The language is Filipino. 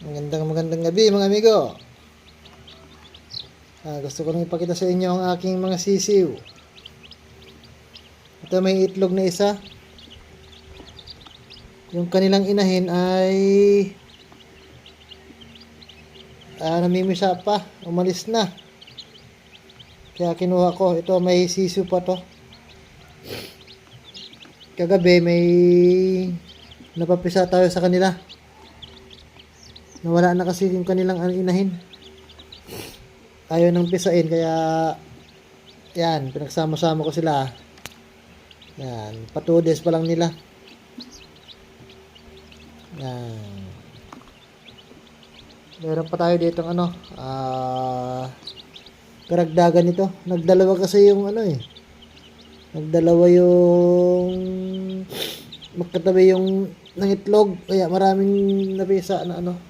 Magandang gabi mga amigo. Gusto ko nang ipakita sa inyo ang aking mga sisiw. Ito may itlog na isa. Yung kanilang inahin ay namimisa pa. Umalis na. Kaya kinuha ko. Ito may sisiw pa to. Kagabi may napapisa tayo sa kanila. Nawala na kasi yung kanilang inahin. Ayaw nang pisain kaya yan, pinagsama-sama ko sila. Yan, pa 2 days pa lang nila. Yan. Meron pa tayo dito ng karagdagan nito. Nagdalawa kasi yung Nagdalawa yung magkatabi yung ng itlog. Kaya maraming napisa na